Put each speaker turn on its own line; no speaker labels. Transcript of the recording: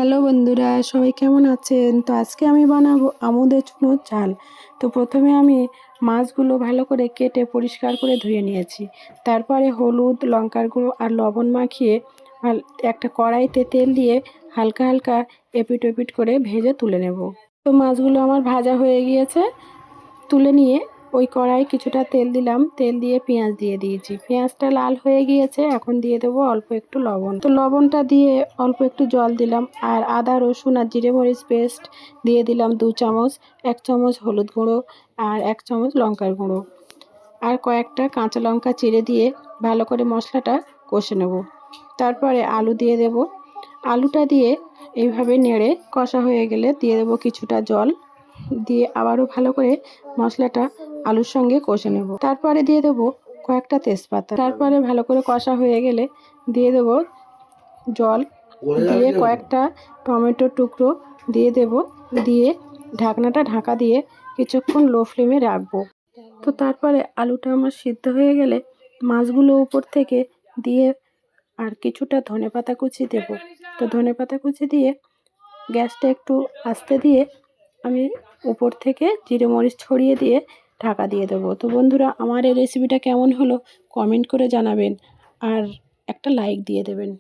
Hello বন্ধুরা, সবাই কেমন আছেন? তো আজকে আমি বানাবো আমুদের চুনোর ঝাল। তো প্রথমে আমি মাছগুলো ভালো করে কেটে পরিষ্কার করে ধুয়ে নিয়েছি। তারপরে হলুদ, লঙ্কার গুঁড়ো আর লবণ মাখিয়ে একটা কড়াইতে তেল দিয়ে হালকা হালকা এপিট ওপিট করে ভেজে তুলে নেব। তো মাছগুলো আমার ভাজা হয়ে গিয়েছে, তুলে নিয়ে ওই কড়াই কিছুটা তেল দিলাম, তেল দিয়ে পেঁয়াজ দিয়ে দিয়েছি। পেঁয়াজটা লাল হয়ে গিয়েছে, এখন দিয়ে দেবো অল্প একটু লবণ। তো লবণটা দিয়ে অল্প একটু জল দিলাম, আর আদা রসুন আর জিরে মরিচ পেস্ট দিয়ে দিলাম 2 চামচ, 1 চামচ হলুদ গুঁড়ো আর 1 চামচ লঙ্কার গুঁড়ো, আর কয়েকটা কাঁচা লঙ্কা চিড়ে দিয়ে ভালো করে মশলাটা কষে নেব। তারপরে আলু দিয়ে দেব। আলুটা দিয়ে এইভাবে নেড়ে কষা হয়ে গেলে দিয়ে দেবো কিছুটা জল, দিয়ে আবারও ভালো করে মশলাটা আলুর সঙ্গে কষে নেব। তারপরে দিয়ে দেবো কয়েকটা তেজপাতা। তারপরে ভালো করে কষা হয়ে গেলে দিয়ে দেবো জল, দিয়ে কয়েকটা টমেটোর টুকরো দিয়ে দেব, দিয়ে ঢাকনাটা ঢাকা দিয়ে কিছুক্ষণ লো ফ্লেমে রাখবো। তো তারপরে আলুটা আমার সিদ্ধ হয়ে গেলে মাছগুলো উপর থেকে দিয়ে আর কিছুটা ধনেপাতা কুচি দেব। তো ধনেপাতা কুচি দিয়ে গ্যাসটা একটু আস্তে দিয়ে আমি উপর থেকে জিরে মরিচ ছড়িয়ে দিয়ে ঢাকা দিয়ে দেবো। তো বন্ধুরা, আমার এই রেসিপিটা কেমন হলো কমেন্ট করে জানাবেন, আর একটা লাইক দিয়ে দেবেন।